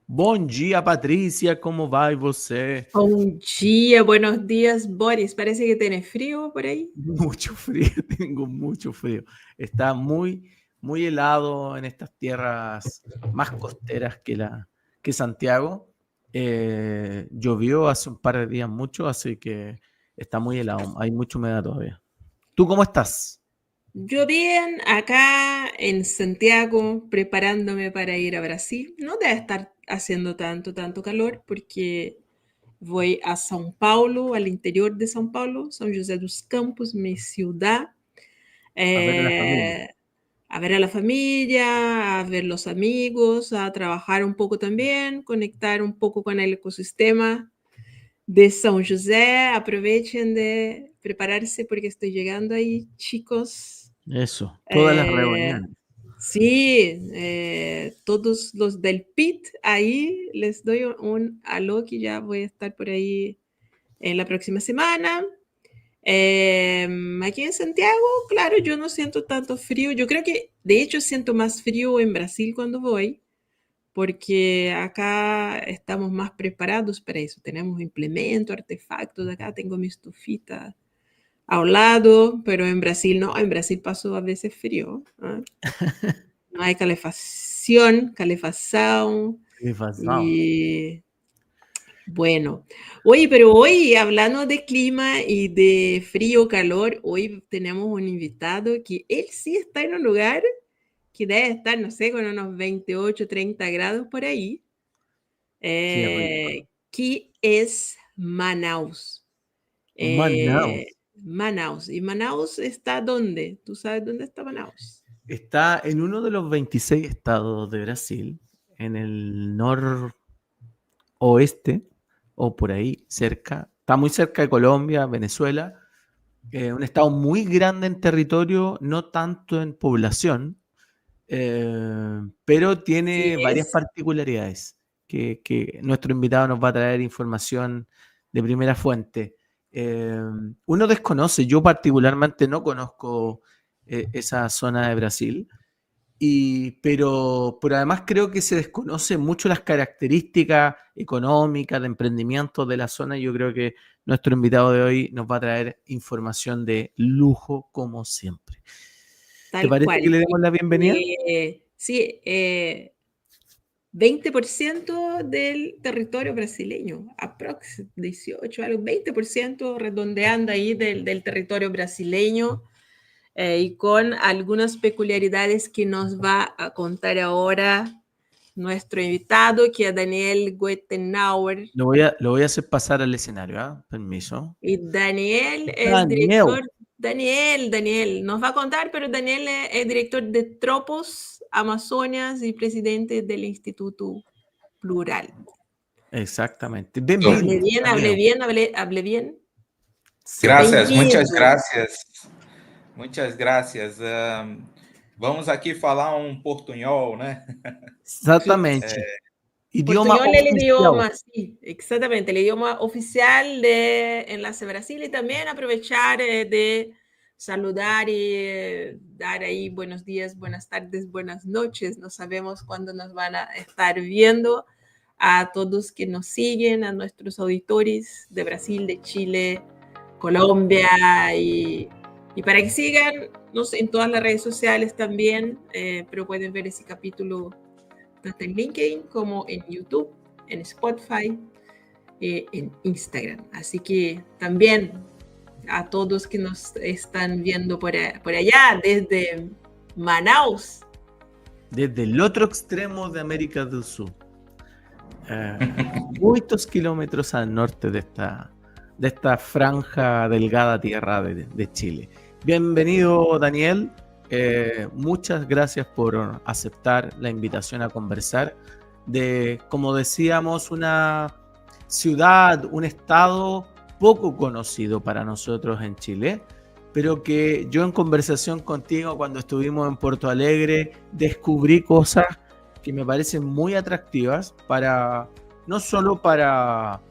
Bom dia, Patrícia, como vai você? Bom dia, buenos días, Boris. Parece que tiene frío por ahí. Mucho frío, tengo mucho frío. Está muy helado en estas tierras más costeras que Santiago. Llovió hace un par de días mucho, así que está muy helado. Hay mucha humedad todavía. ¿Tú cómo estás? Yo bien, acá en Santiago, preparándome para ir a Brasil. No debe estar haciendo tanto calor porque voy a São Paulo, al interior de São Paulo, São José dos Campos, mi ciudad, A ver a la familia. a ver a la familia, a ver los amigos, a trabajar un poco también, conectar un poco con el ecosistema de São José. Aprovechen de prepararse porque estoy llegando ahí, chicos. Eso, todas las Eh, reuniones. sí, todos los del PIT ahí les doy un aló que ya voy a estar por ahí en la próxima semana. Aquí en Santiago, claro, yo no siento tanto frío. Yo creo que de hecho siento más frío en Brasil cuando voy, porque acá estamos más preparados para eso. Tenemos implementos, artefactos. Acá tengo mi estufita al lado, pero en Brasil no. En Brasil paso a veces frío. ¿Ah? No hay calefacción. Y bueno, oye, pero hoy hablando de clima y de frío, calor, hoy tenemos un invitado que él sí está en un lugar que debe estar, no sé, con unos 28, 30 grados por ahí, Qué rico. que es Manaus. Manaus. Manaus. ¿Y Manaus está dónde? ¿Tú sabes dónde está Manaus? Está en uno de los 26 estados de Brasil, en el noroeste, o por ahí cerca. Está muy cerca de Colombia, Venezuela. Un estado muy grande en territorio, no tanto en población, pero Sí, tiene varias es. particularidades que nuestro invitado nos va a traer información de primera fuente. Uno desconoce, yo particularmente no conozco esa zona de Brasil. Pero además creo que se desconoce mucho las características económicas de emprendimiento de la zona. Yo creo que nuestro invitado de hoy nos va a traer información de lujo como siempre. ¿Te Tal parece cual. que le demos la bienvenida? Sí, 20% del territorio brasileño, aprox 18, algo, 20% redondeando ahí del territorio brasileño, y con algunas peculiaridades que nos va a contar ahora nuestro invitado, que es Daniel Guettenauer. Lo voy a hacer pasar al escenario, ¿ah? Permiso. Y Daniel es Daniel. director, Daniel nos va a contar, pero Daniel es director de Tropos Amazonas y presidente del Instituto Plural. Exactamente. Bem-vindo, Hablé Daniel. bien, hablé bien. Sí. Graças, muitas Bem-vindo. graças. Muitas graças. Vamos aqui falar um portunhol, né? Exactamente. Idioma Portuñol es el oficial. idioma, sí, exactamente, el idioma oficial de Enlace Brasil, y también aprovechar de saludar y dar ahí buenos días, buenas tardes, buenas noches. No sabemos cuándo nos van a estar viendo, a todos que nos siguen, a nuestros auditores de Brasil, de Chile, Colombia, y para que sigan en todas las redes sociales también, pero pueden ver ese capítulo tanto en LinkedIn como en YouTube, en Spotify, en Instagram. Así que también a todos que nos están viendo por allá, desde Manaus. Desde el otro extremo de América del Sur. Muchos kilómetros al norte de esta franja delgada tierra de Chile. Bienvenido, Daniel. Muchas gracias por aceptar la invitación a conversar de, como decíamos, una ciudad, un estado poco conocido para nosotros en Chile, pero que yo en conversación contigo cuando estuvimos en Porto Alegre descubrí cosas que me parecen muy atractivas para, no solo para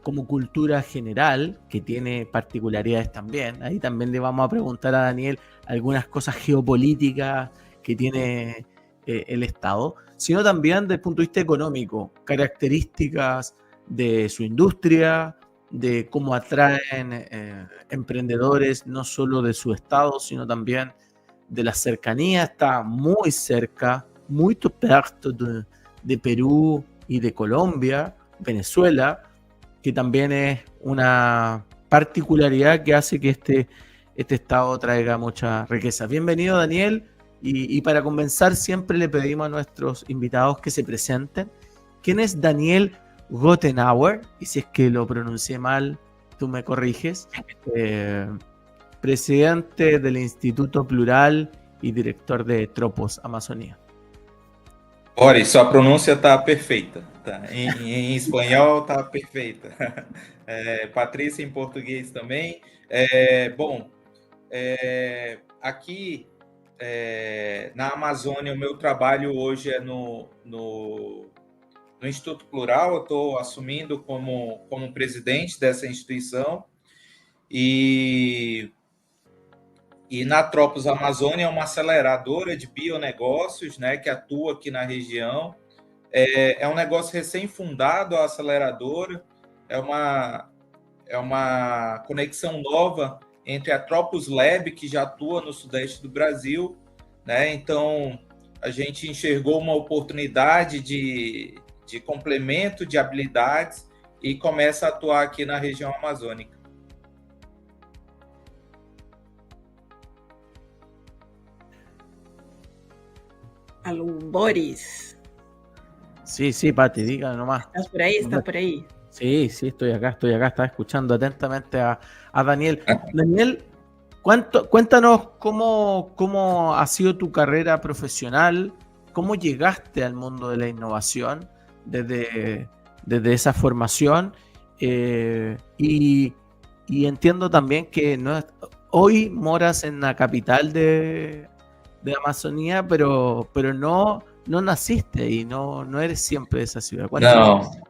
como cultura general, que tiene particularidades también. Ahí también le vamos a preguntar a Daniel algunas cosas geopolíticas que tiene el Estado, sino también desde el punto de vista económico, características de su industria, de cómo atraen emprendedores, no solo de su estado, sino también de la cercanía. Está muy cerca, muy perto de Perú y de Colombia, Venezuela, que también es una particularidad que hace que este estado traiga mucha riqueza. Bienvenido, Daniel, y para comenzar siempre le pedimos a nuestros invitados que se presenten. ¿Quién es Daniel Gothenauer? Y si es que lo pronuncié mal, tú me corriges. Presidente del Instituto Plural y director de Tropos Amazonía. Boris, sua pronúncia está perfeita. Tá? Em espanhol está perfeita. Patrícia em português também. Aqui na Amazônia, o meu trabalho hoje é no Instituto Plural. Eu estou assumindo como presidente dessa instituição. E na Tropos Amazônia é uma aceleradora de bionegócios, né, que atua aqui na região. É um negócio recém-fundado, a aceleradora. É uma conexão nova entre a Tropos Lab, que já atua no sudeste do Brasil, né? Então, a gente enxergou uma oportunidade de complemento de habilidades e começa a atuar aqui na região amazônica. Alô, Boris. Sí, Pati, diga nomás. ¿Estás por ahí? ¿Estás por ahí? Sí, estoy acá, estaba escuchando atentamente a Daniel. Daniel, cuéntanos cómo ha sido tu carrera profesional, cómo llegaste al mundo de la innovación desde esa formación, y entiendo también que hoy moras en la capital de Amazonía, pero no naciste y no eres siempre de esa ciudad. Não.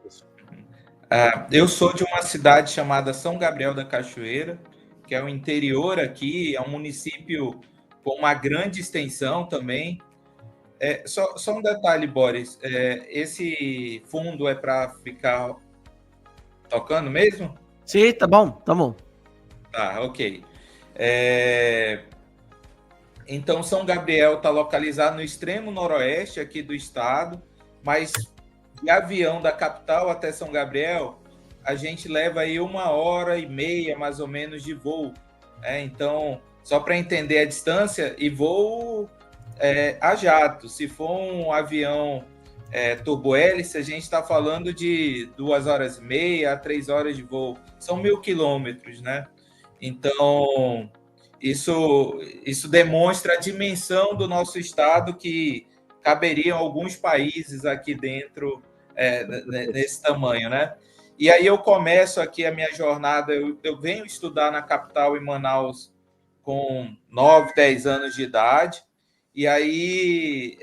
Eu sou de uma cidade chamada São Gabriel da Cachoeira, que é o interior aqui, é um município com uma grande extensão também. Só um detalhe, Boris, esse fundo é para ficar tocando mesmo? Sim, tá bom. Tá, ok. Então, São Gabriel está localizado no extremo noroeste aqui do estado, mas de avião da capital até São Gabriel, a gente leva aí 1h30, mais ou menos, de voo. Então, só para entender a distância, e voo a jato. Se for um avião turbohélice, a gente está falando de 2h30 a 3 horas de voo. São 1.000 quilômetros, né? Então, isso demonstra a dimensão do nosso estado, que caberiam alguns países aqui dentro nesse tamanho, né? E aí eu começo aqui a minha jornada, eu venho estudar na capital, em Manaus, com 9, 10 anos de idade, e aí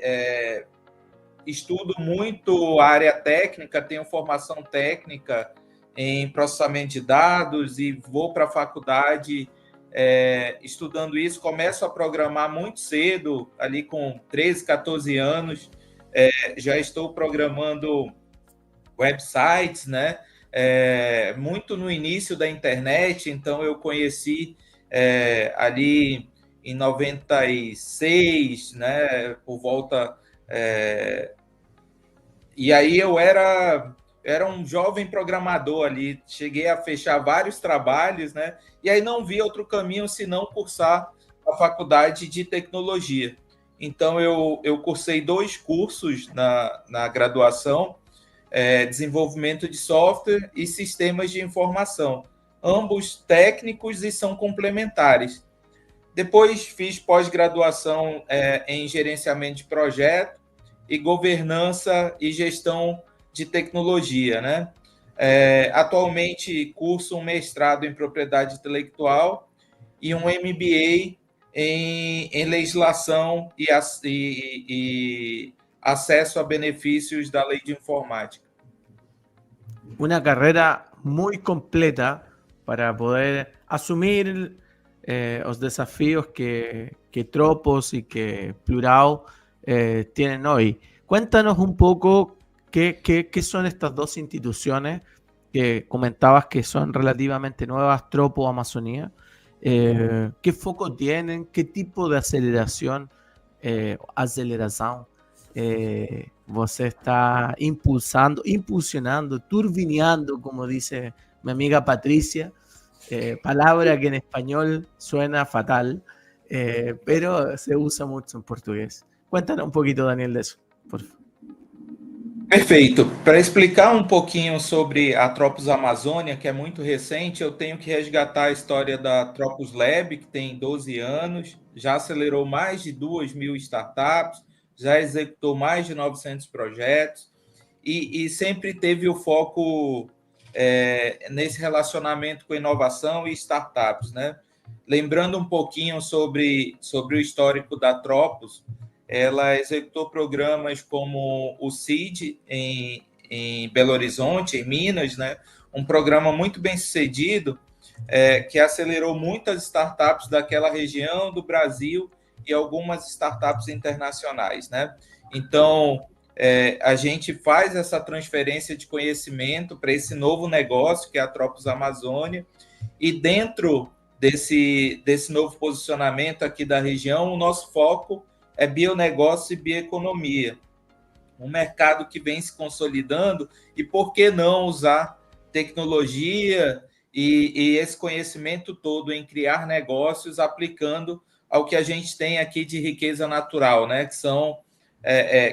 estudo muito a área técnica, tenho formação técnica em processamento de dados e vou para a faculdade estudando isso. Começo a programar muito cedo, ali com 13, 14 anos, já estou programando websites, né? Muito no início da internet, então eu conheci ali em 96, né? Por volta... E aí eu era um jovem programador ali, cheguei a fechar vários trabalhos, né? E aí não vi outro caminho senão cursar a faculdade de tecnologia. Então eu cursei 2 cursos na graduação, desenvolvimento de software e sistemas de informação, ambos técnicos e são complementares. Depois fiz pós-graduação em gerenciamento de projeto e governança e gestão de tecnologia, né? Atualmente curso um mestrado em propriedade intelectual e um MBA em legislação e acesso a benefícios da lei de informática. Una carrera muy completa para poder asumir los desafíos que Tropos y que Plurao tienen hoy. Cuéntanos un poco qué son estas dos instituciones que comentabas que son relativamente nuevas, Tropo, Amazonía. ¿Qué foco tienen? ¿Qué tipo de aceleración você está impulsionando, turbineando, como dice mi amiga Patricia, palabra que en español suena fatal, pero se usa mucho en portugués. Cuéntanos un poquito, Daniel, de eso, por favor. Perfeito. Para explicar um pouquinho sobre a Tropos Amazônia, que é muito recente, eu tenho que resgatar a história da Tropos Lab, que tem 12 anos, já acelerou mais de 2.000 startups, já executou mais de 900 projetos e sempre teve o foco nesse relacionamento com inovação e startups, né? Lembrando um pouquinho sobre o histórico da Tropos, ela executou programas como o CID em Belo Horizonte, em Minas, né? Um programa muito bem sucedido que acelerou muitas startups daquela região do Brasil e algumas startups internacionais, né? Então, a gente faz essa transferência de conhecimento para esse novo negócio, que é a Tropos Amazônia, e dentro desse novo posicionamento aqui da região, o nosso foco é bionegócio e bioeconomia, um mercado que vem se consolidando, e por que não usar tecnologia e esse conhecimento todo em criar negócios aplicando ao que a gente tem aqui de riqueza natural, né?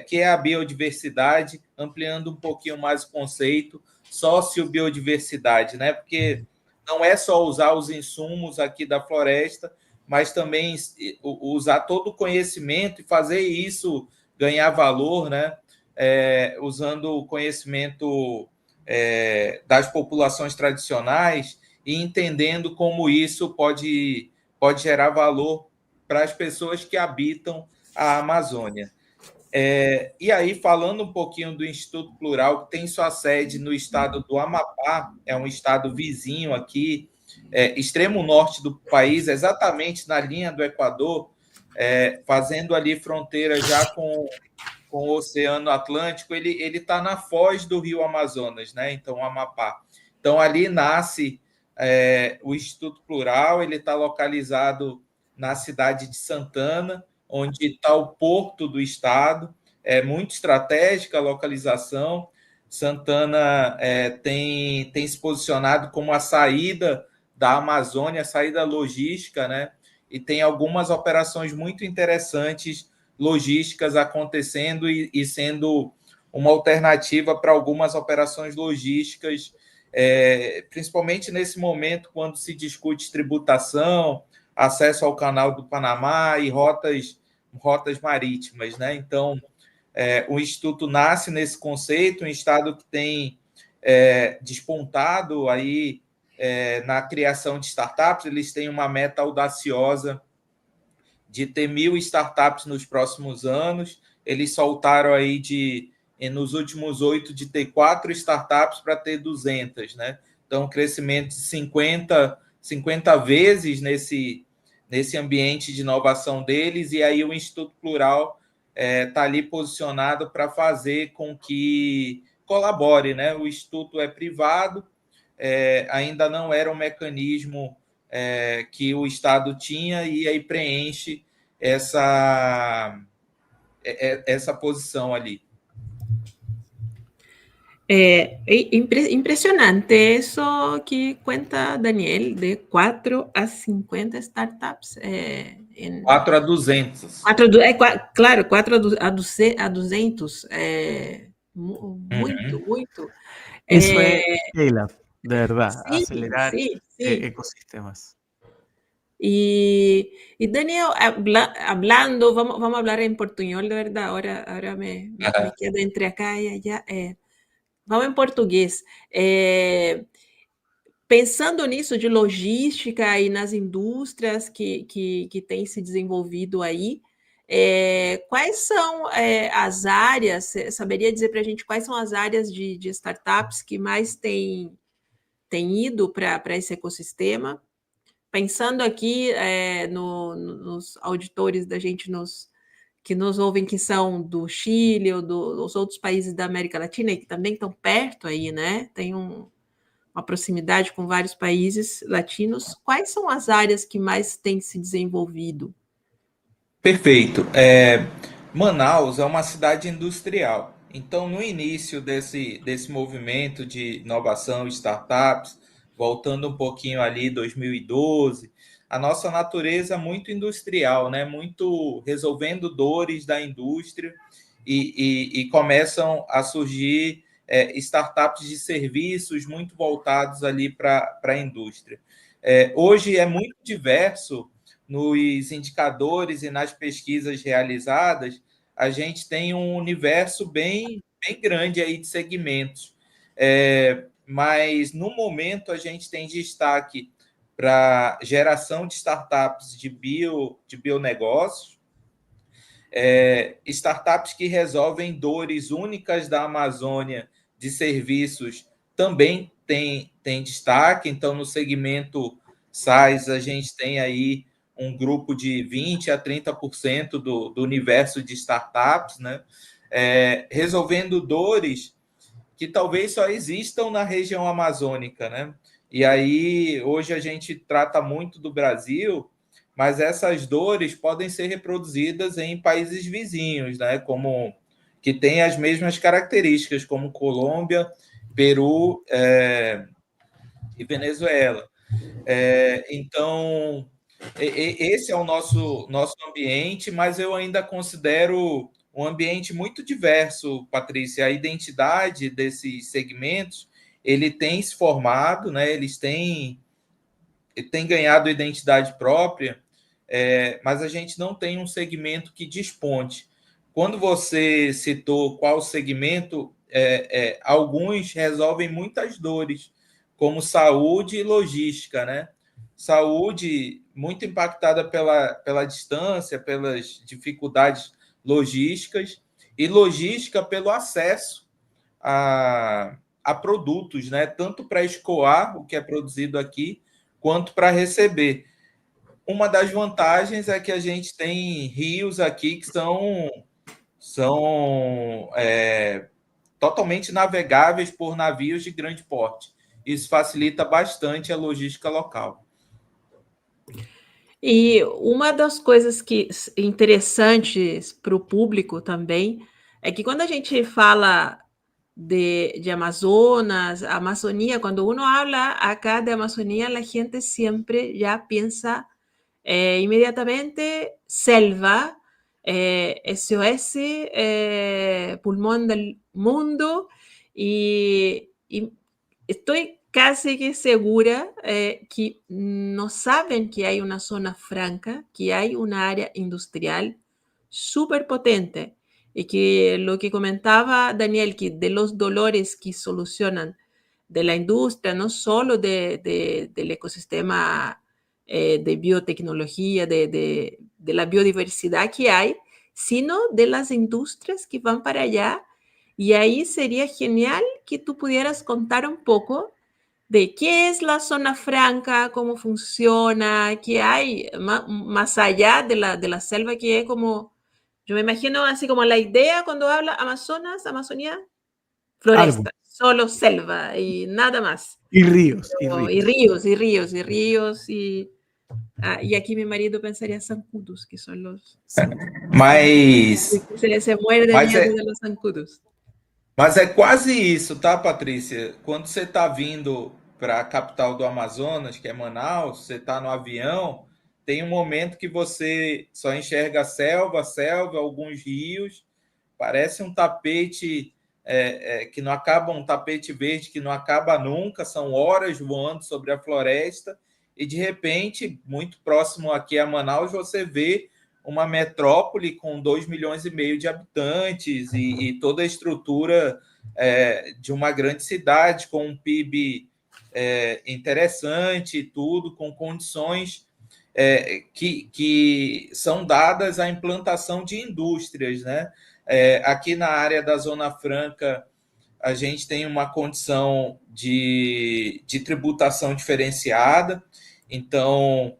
Que é a biodiversidade, ampliando um pouquinho mais o conceito, sociobiodiversidade, né? Porque não é só usar os insumos aqui da floresta, mas também usar todo o conhecimento e fazer isso ganhar valor, né? Usando o conhecimento das populações tradicionais e entendendo como isso pode gerar valor para as pessoas que habitam a Amazônia. E aí, falando um pouquinho do Instituto Plural, que tem sua sede no estado do Amapá, é um estado vizinho aqui, extremo norte do país, exatamente na linha do Equador, fazendo ali fronteira já com o Oceano Atlântico, ele está na foz do Rio Amazonas, né? Então, o Amapá. Então, ali nasce o Instituto Plural, ele está localizado na cidade de Santana, onde está o porto do estado, é muito estratégica a localização. Santana tem se posicionado como a saída da Amazônia, a saída logística, né? E tem algumas operações muito interessantes logísticas acontecendo e sendo uma alternativa para algumas operações logísticas, principalmente nesse momento, quando se discute tributação, acesso ao Canal do Panamá e rotas marítimas, né? Então, o Instituto nasce nesse conceito, um estado que tem despontado aí na criação de startups. Eles têm uma meta audaciosa de ter 1.000 startups nos próximos anos. Eles soltaram aí nos últimos 8 de ter 4 startups para ter 200, né? Então, um crescimento de 50 vezes nesse ambiente de inovação deles, e aí o Instituto Plural está ali posicionado para fazer com que colabore, né? O Instituto é privado, ainda não era um mecanismo que o Estado tinha, e aí preenche essa posição ali. Impresionante eso que cuenta Daniel, de 4 a 50 startups. 4 a 200. Claro, 4 a 200. Muito. Eso es scale-up, de verdad, sí, acelerar sí. ecosistemas. Y Daniel, hablando, vamos a hablar en portuñol, de verdad, ahora me quedo entre acá y allá. Vamos em português. Pensando nisso de logística e nas indústrias que têm se desenvolvido aí, quais são as áreas, você saberia dizer para a gente quais são as áreas de startups que mais têm ido para esse ecossistema? Pensando aqui nos auditores da gente que nos ouvem, que são do Chile ou dos outros países da América Latina, e que também estão perto aí, né? Tem uma proximidade com vários países latinos. Quais são as áreas que mais têm se desenvolvido? Perfeito. Manaus é uma cidade industrial. Então, no início desse movimento de inovação, startups, voltando um pouquinho ali, 2012, a nossa natureza é muito industrial, né? Muito resolvendo dores da indústria e começam a surgir startups de serviços muito voltados ali para a indústria. Hoje é muito diverso nos indicadores e nas pesquisas realizadas, a gente tem um universo bem grande aí de segmentos. Mas, no momento, a gente tem destaque para geração de startups de bionegócios, startups que resolvem dores únicas da Amazônia de serviços também tem destaque. Então, no segmento SaaS, a gente tem aí um grupo de 20% a 30% do universo de startups, né? Resolvendo dores que talvez só existam na região amazônica, né? E aí, hoje a gente trata muito do Brasil, mas essas dores podem ser reproduzidas em países vizinhos, né? Como que têm as mesmas características, como Colômbia, Peru e Venezuela. Então, esse é o nosso ambiente, mas eu ainda considero um ambiente muito diverso, Patrícia. A identidade desses segmentos, ele tem se formado, né? Eles têm ganhado identidade própria, mas a gente não tem um segmento que desponte. Quando você citou qual segmento, alguns resolvem muitas dores, como saúde e logística, né? Saúde muito impactada pela distância, pelas dificuldades logísticas, e logística pelo acesso a produtos, né? Tanto para escoar o que é produzido aqui, quanto para receber. Uma das vantagens é que a gente tem rios aqui que são totalmente navegáveis por navios de grande porte. Isso facilita bastante a logística local. E uma das coisas interessantes para o público também é que quando a gente fala de Amazonas, Amazonía, cuando uno habla acá de Amazonía, la gente siempre ya piensa inmediatamente selva, SOS, pulmón del mundo, y estoy casi que segura que no saben que hay una zona franca, que hay una área industrial súper potente. Y que lo que comentaba Daniel, que de los dolores que solucionan de la industria, no solo del ecosistema de biotecnología, de la biodiversidad que hay, sino de las industrias que van para allá. Y ahí sería genial que tú pudieras contar un poco de qué es la zona franca, cómo funciona, qué hay más allá de la selva, que es como... Yo me imagino así como la idea cuando habla Amazonas, Amazonía, floresta, árbol, solo selva y nada más. Y ríos, y ríos, y ríos, y ríos, y aquí mi marido pensaría zancudos, que son los... Mas... Se muere de miedo de los zancudos. Mas é quase isso, tá, Patrícia? Quando você está vindo para a capital do Amazonas, que é Manaus, você está no avião, tem um momento que você só enxerga selva, alguns rios, parece um tapete que não acaba, um tapete verde que não acaba nunca, são horas voando sobre a floresta, e de repente, muito próximo aqui a Manaus, você vê uma metrópole com 2,5 milhões de habitantes e toda a estrutura de uma grande cidade, com um PIB interessante, tudo, com condições que são dadas à implantação de indústrias, né? Aqui na área da Zona Franca, a gente tem uma condição de tributação diferenciada. Então,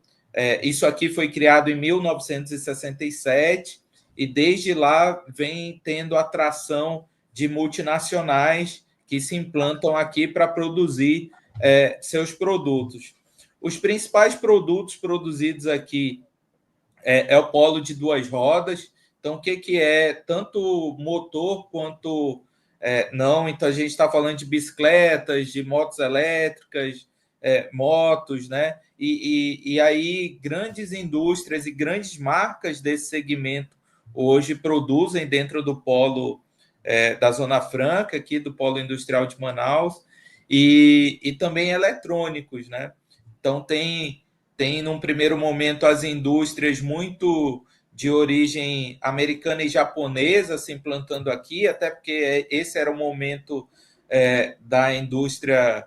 isso aqui foi criado em 1967 e desde lá vem tendo atração de multinacionais que se implantam aqui para produzir seus produtos. Os principais produtos produzidos aqui é o polo de 2 rodas. Então, o que é tanto motor quanto não? Então, a gente está falando de bicicletas, de motos elétricas, motos, né? E aí, grandes indústrias e grandes marcas desse segmento hoje produzem dentro do polo da Zona Franca, aqui do polo industrial de Manaus, e também eletrônicos, né? Então, tem num primeiro momento, as indústrias muito de origem americana e japonesa se implantando aqui, até porque esse era o momento da indústria,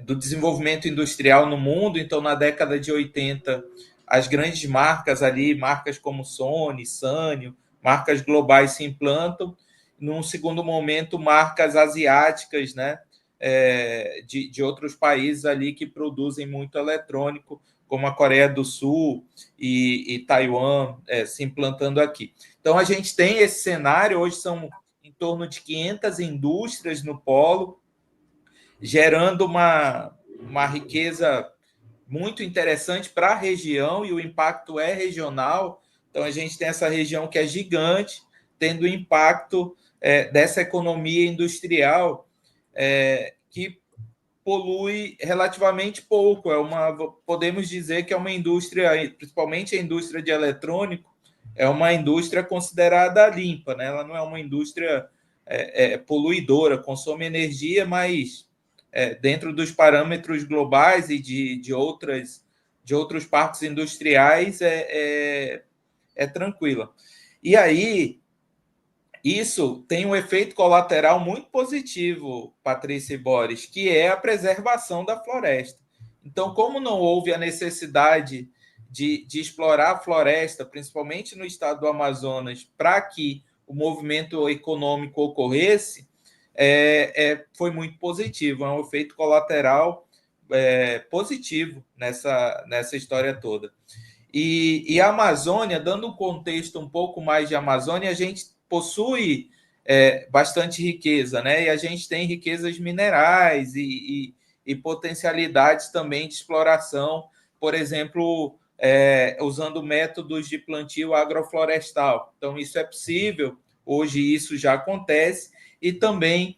do desenvolvimento industrial no mundo. Então, na década de 80, as grandes marcas ali, marcas como Sony, Sanyo, marcas globais se implantam. Num segundo momento, marcas asiáticas, né? De outros países ali que produzem muito eletrônico, como a Coreia do Sul e Taiwan se implantando aqui. Então, a gente tem esse cenário. Hoje são em torno de 500 indústrias no polo, gerando uma riqueza muito interessante para a região, e o impacto é regional. Então, a gente tem essa região que é gigante, tendo impacto dessa economia industrial que polui relativamente pouco. Podemos dizer que é uma indústria, principalmente a indústria de eletrônico, é uma indústria considerada limpa, né? Ela não é uma indústria poluidora, consome energia, mas dentro dos parâmetros globais e de outros parques industriais é tranquila. E aí, isso tem um efeito colateral muito positivo, Patrícia e Boris, que é a preservação da floresta. Então, como não houve a necessidade de explorar a floresta, principalmente no estado do Amazonas, para que o movimento econômico ocorresse, foi muito positivo. É um efeito colateral positivo nessa história toda. E a Amazônia, dando um contexto um pouco mais de Amazônia, a gente possui bastante riqueza, né? E a gente tem riquezas minerais e potencialidades também de exploração, por exemplo, usando métodos de plantio agroflorestal. Então, isso é possível, hoje isso já acontece, e também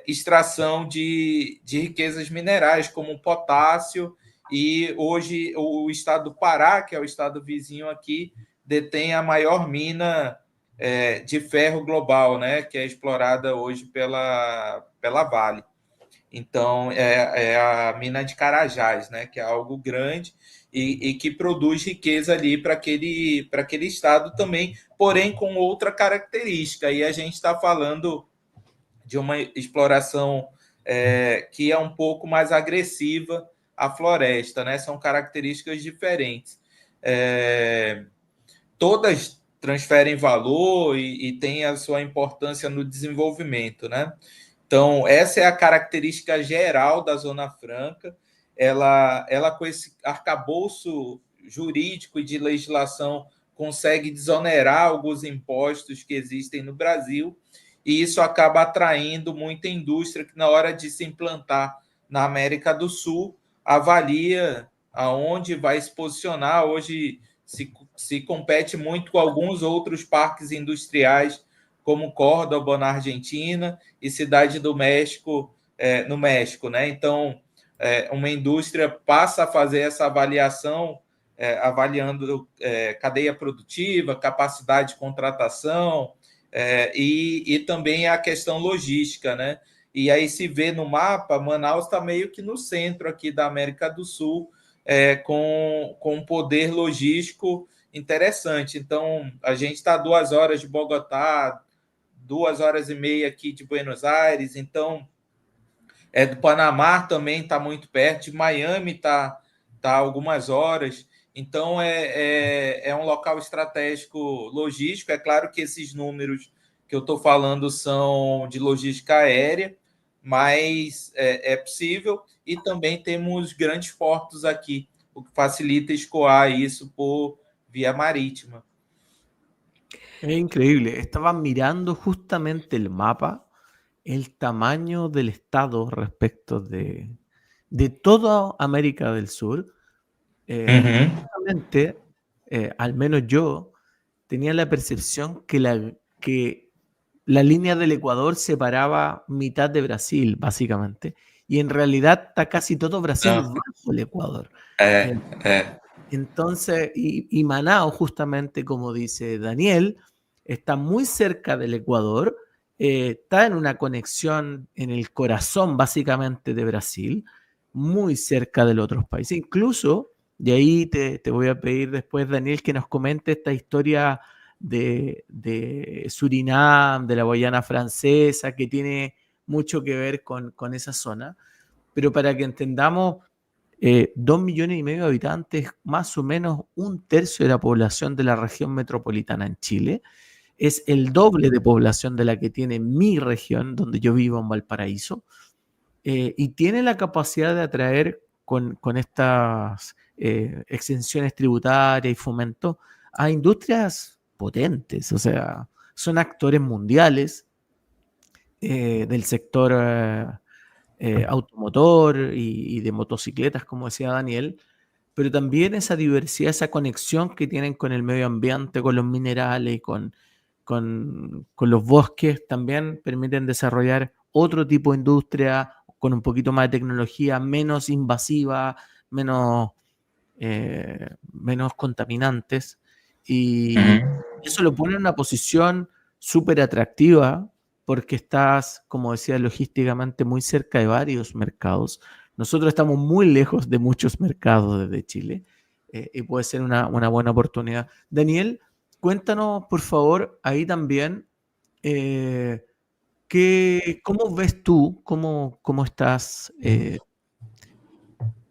extração de riquezas minerais, como potássio, e hoje o estado do Pará, que é o estado vizinho aqui, detém a maior mina de ferro global, né, que é explorada hoje pela Vale. Então, é a mina de Carajás, né, que é algo grande e que produz riqueza ali para aquele estado também, porém com outra característica. E a gente está falando de uma exploração que é um pouco mais agressiva à floresta, né? São características diferentes. Todas transferem valor e têm a sua importância no desenvolvimento, né? Então, essa é a característica geral da Zona Franca. Ela com esse arcabouço jurídico e de legislação, consegue desonerar alguns impostos que existem no Brasil, e isso acaba atraindo muita indústria que, na hora de se implantar na América do Sul, avalia aonde vai se posicionar. Hoje se compete muito com alguns outros parques industriais, como Córdoba, na Argentina, e Cidade do México, no México, né? Então, uma indústria passa a fazer essa avaliação, avaliando cadeia produtiva, capacidade de contratação, e também a questão logística, né? E aí se vê no mapa, Manaus está meio que no centro aqui da América do Sul, com um poder logístico interessante. Então, a gente está 2 horas de Bogotá, 2 horas e meia aqui de Buenos Aires. Então, do Panamá também está muito perto, de Miami está algumas horas. Então, é um local estratégico logístico. É claro que esses números que eu estou falando são de logística aérea, mas é possível. E também temos grandes portos aqui, o que facilita escoar isso por via marítima. Es increíble. Estaba mirando justamente el mapa, el tamaño del estado respecto de toda América del Sur. Justamente, al menos yo, tenía la percepción que la línea del Ecuador separaba mitad de Brasil, básicamente, y en realidad está casi todo Brasil bajo el Ecuador. Entonces, y Manaus, justamente como dice Daniel, está muy cerca del Ecuador, está en una conexión en el corazón, básicamente, de Brasil, muy cerca de los otros países. Incluso, de ahí te voy a pedir después, Daniel, que nos comente esta historia de Surinam, de la Guayana Francesa, que tiene mucho que ver con esa zona. Pero para que entendamos, 2,5 millones de habitantes, más o menos 1/3 de la población de la región metropolitana en Chile. Es el doble de población de la que tiene mi región, donde yo vivo en Valparaíso, y tiene la capacidad de atraer con estas exenciones tributarias y fomento a industrias potentes, o sea, son actores mundiales del sector automotor y de motocicletas, como decía Daniel, pero también esa diversidad, esa conexión que tienen con el medio ambiente, con los minerales y con los bosques, también permiten desarrollar otro tipo de industria con un poquito más de tecnología, menos invasiva, menos contaminantes, y eso lo pone en una posición súper atractiva porque estás, como decía, logísticamente muy cerca de varios mercados. Nosotros estamos muy lejos de muchos mercados desde Chile, y puede ser una buena oportunidad. Daniel, cuéntanos, por favor, ahí también, ¿cómo ves tú, cómo estás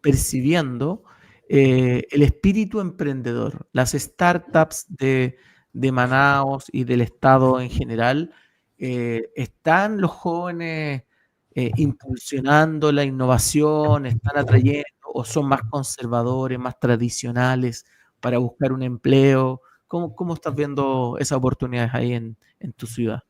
percibiendo el espíritu emprendedor, las startups de Manaus y del Estado en general? ¿Están los jóvenes impulsionando la innovación, están atrayendo, o son más conservadores, más tradicionales para buscar un empleo? ¿Cómo estás viendo esas oportunidades aí en tu ciudad?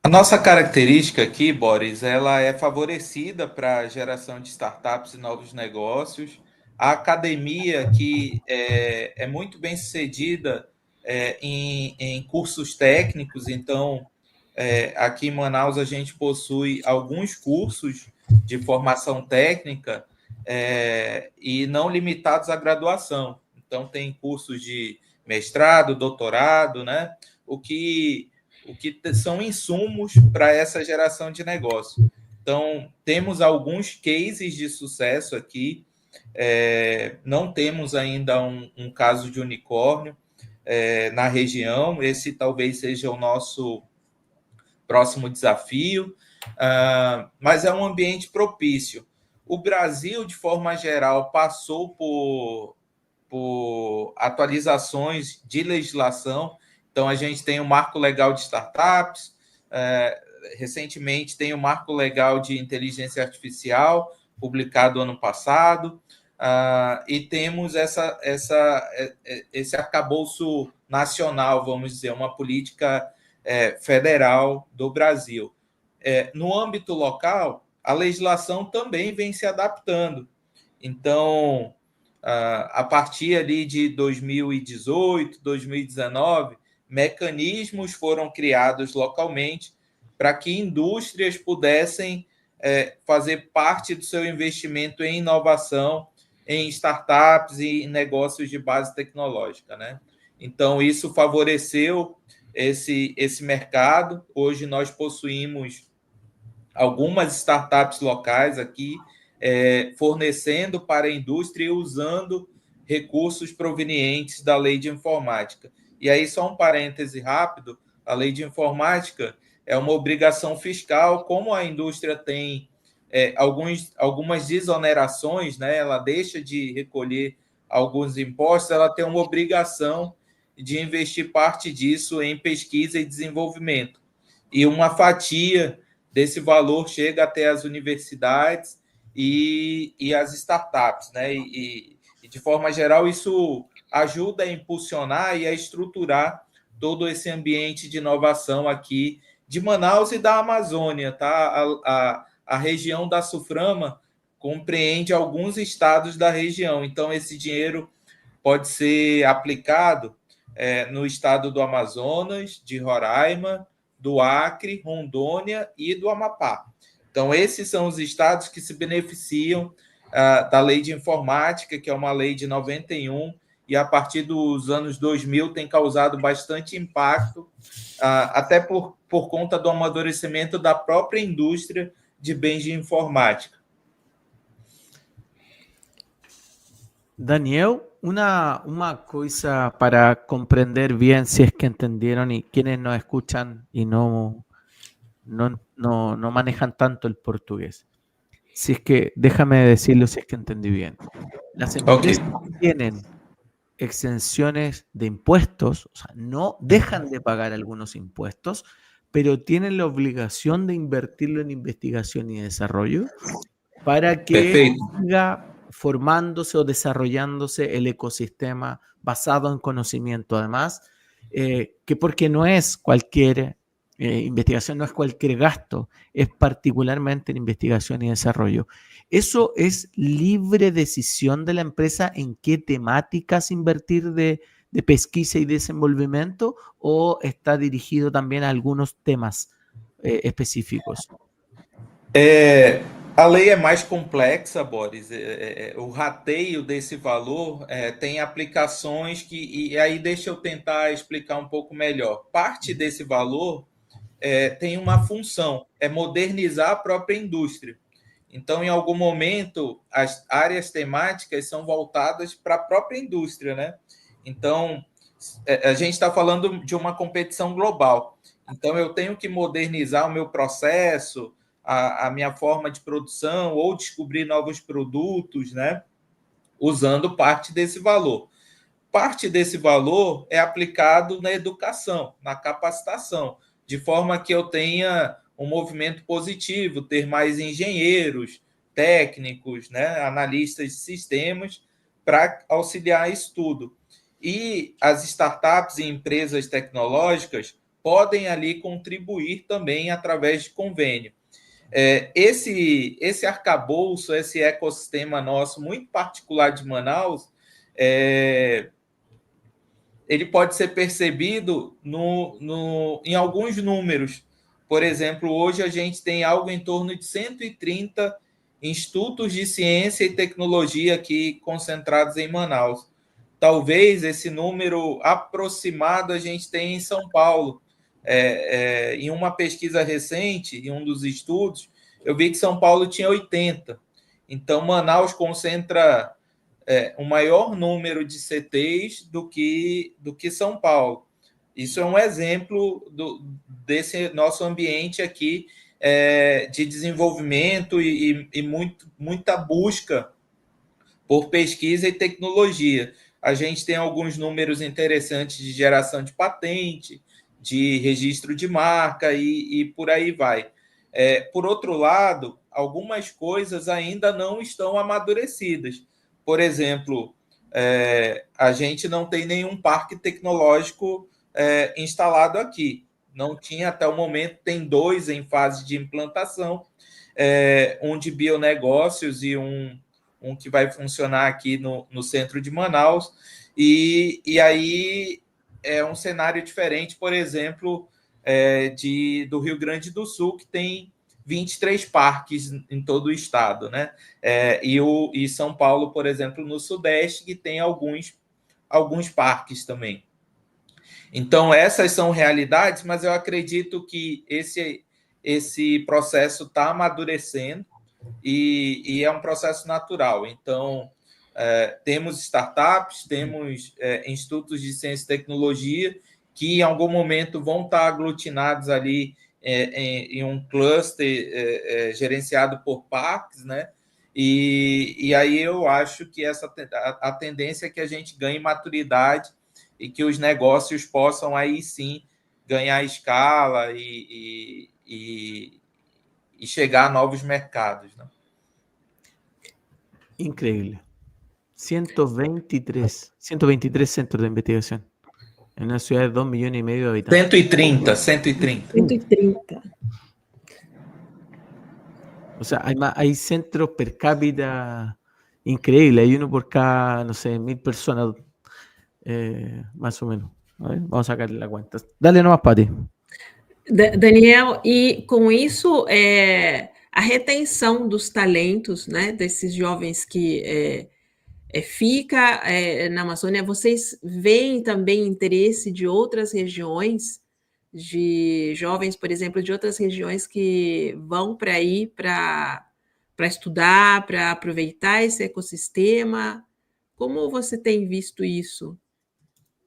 A nossa característica aqui, Boris, ela é favorecida para a geração de startups e novos negócios. A academia, que é muito bem sucedida em cursos técnicos, então, aqui em Manaus a gente possui alguns cursos de formação técnica e não limitados à graduação. Então, tem cursos de mestrado, doutorado, né? O que são insumos para essa geração de negócio. Então, temos alguns cases de sucesso aqui, não temos ainda um caso de unicórnio na região, esse talvez seja o nosso próximo desafio, mas é um ambiente propício. O Brasil, de forma geral, passou por atualizações de legislação. Então, a gente tem o Marco Legal de Startups, recentemente tem o Marco Legal de Inteligência Artificial, publicado ano passado, e temos esse arcabouço nacional, vamos dizer, uma política federal do Brasil. No âmbito local, a legislação também vem se adaptando. Então, a partir ali de 2018, 2019, mecanismos foram criados localmente para que indústrias pudessem fazer parte do seu investimento em inovação, em startups e em negócios de base tecnológica, né? Então, isso favoreceu esse mercado. Hoje nós possuímos algumas startups locais aqui fornecendo para a indústria e usando recursos provenientes da lei de informática. E aí, só um parêntese rápido, a lei de informática é uma obrigação fiscal, como a indústria tem algumas desonerações, né? Ela deixa de recolher alguns impostos, ela tem uma obrigação de investir parte disso em pesquisa e desenvolvimento. E uma fatia desse valor chega até as universidades e as startups, né? E, de forma geral, isso ajuda a impulsionar e a estruturar todo esse ambiente de inovação aqui de Manaus e da Amazônia, tá? A região da SUFRAMA compreende alguns estados da região, então esse dinheiro pode ser aplicado no estado do Amazonas, de Roraima, do Acre, Rondônia e do Amapá. Então, esses são os estados que se beneficiam da lei de informática, que é uma lei de 91, e a partir dos anos 2000 tem causado bastante impacto, até por conta do amadurecimento da própria indústria de bens de informática. Daniel, una cosa para comprender bien, si es que entendieron, y quienes nos escuchan y no manejan tanto el portugués. Si es que, déjame decirlo si es que entendí bien. Las empresas que tienen exenciones de impuestos, o sea, no dejan de pagar algunos impuestos, pero tienen la obligación de invertirlo en investigación y desarrollo para que siga formándose o desarrollándose el ecosistema basado en conocimiento. Además, que porque no es cualquier investigación, no es cualquier gasto, es particularmente en investigación y desarrollo. ¿Eso es libre decisión de la empresa en qué temáticas invertir de pesquisa y desenvolvimiento, o está dirigido también a algunos temas específicos? A lei é mais complexa, Boris. O rateio desse valor tem aplicações e aí deixa eu tentar explicar um pouco melhor. Parte desse valor tem uma função, é modernizar a própria indústria. Então, em algum momento, as áreas temáticas são voltadas para a própria indústria, né? Então, a gente está falando de uma competição global. Então, eu tenho que modernizar o meu processo, a minha forma de produção, ou descobrir novos produtos, né? Usando parte desse valor. Parte desse valor é aplicado na educação, na capacitação, de forma que eu tenha um movimento positivo, ter mais engenheiros, técnicos, né, analistas de sistemas para auxiliar isso tudo. E as startups e empresas tecnológicas podem ali contribuir também através de convênio. Esse arcabouço, esse ecossistema nosso, muito particular de Manaus, ele pode ser percebido em alguns números. Por exemplo, hoje a gente tem algo em torno de 130 institutos de ciência e tecnologia aqui concentrados em Manaus. Talvez esse número aproximado a gente tenha em São Paulo. Em uma pesquisa recente, em um dos estudos, eu vi que São Paulo tinha 80. Então, Manaus concentra um maior número de CTs do que São Paulo. Isso é um exemplo desse nosso ambiente aqui de desenvolvimento e muita busca por pesquisa e tecnologia. A gente tem alguns números interessantes de geração de patente, de registro de marca e por aí vai. Por outro lado, algumas coisas ainda não estão amadurecidas. Por exemplo, a gente não tem nenhum parque tecnológico instalado aqui. Não tinha até o momento, tem 2 em fase de implantação, um de bionegócios e um que vai funcionar aqui no centro de Manaus. E aí é um cenário diferente, por exemplo, do Rio Grande do Sul, que tem 23 parques em todo o estado, né? E São Paulo, por exemplo, no Sudeste, que tem alguns parques também. Então, essas são realidades, mas eu acredito que esse processo está amadurecendo e é um processo natural. Então, temos startups, temos institutos de ciência e tecnologia que em algum momento vão estar aglutinados ali em um cluster gerenciado por parques, né? E aí eu acho que a tendência é que a gente ganhe maturidade e que os negócios possam aí sim ganhar escala e chegar a novos mercados, né? Increíble. 123 centros de investigación en una ciudad de 2,5 millones de habitantes. 130. O sea, hay centros per cápita increíbles. Hay uno por cada, no sé, 1,000 personas, más o menos. A ver, vamos a sacarle la cuenta. Dale nomás, Pati. Daniel, e com isso, a retenção dos talentos, né, desses jovens que fica na Amazônia, vocês veem também interesse de outras regiões, de jovens, por exemplo, de outras regiões que vão para aí para estudar, para aproveitar esse ecossistema? Como você tem visto isso?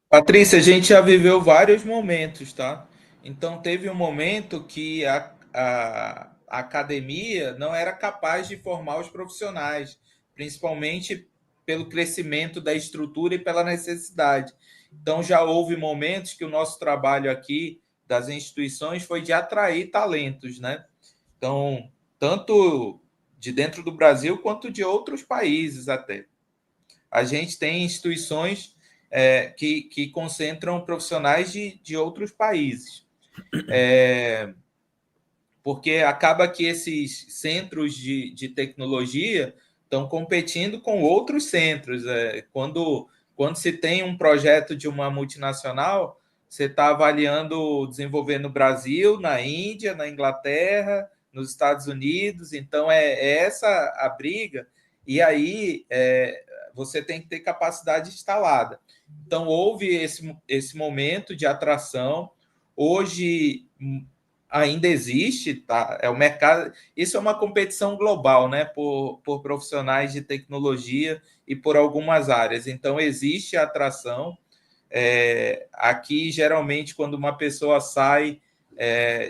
Patrícia, a gente já viveu vários momentos, tá? Então, teve um momento que a academia não era capaz de formar os profissionais, principalmente pelo crescimento da estrutura e pela necessidade. Então, já houve momentos que o nosso trabalho aqui das instituições foi de atrair talentos, né? Então, tanto de dentro do Brasil quanto de outros países até. A gente tem instituições que concentram profissionais de outros países. Porque acaba que esses centros de tecnologia estão competindo com outros centros. Quando se tem um projeto de uma multinacional, você está avaliando desenvolver no Brasil, na Índia, na Inglaterra, nos Estados Unidos. Então, é essa a briga. E aí, você tem que ter capacidade instalada. Então, houve esse momento de atração. Hoje, ainda existe, tá? O mercado. Isso é uma competição global, né? Por profissionais de tecnologia e por algumas áreas. Então, existe a atração. Aqui, geralmente, quando uma pessoa sai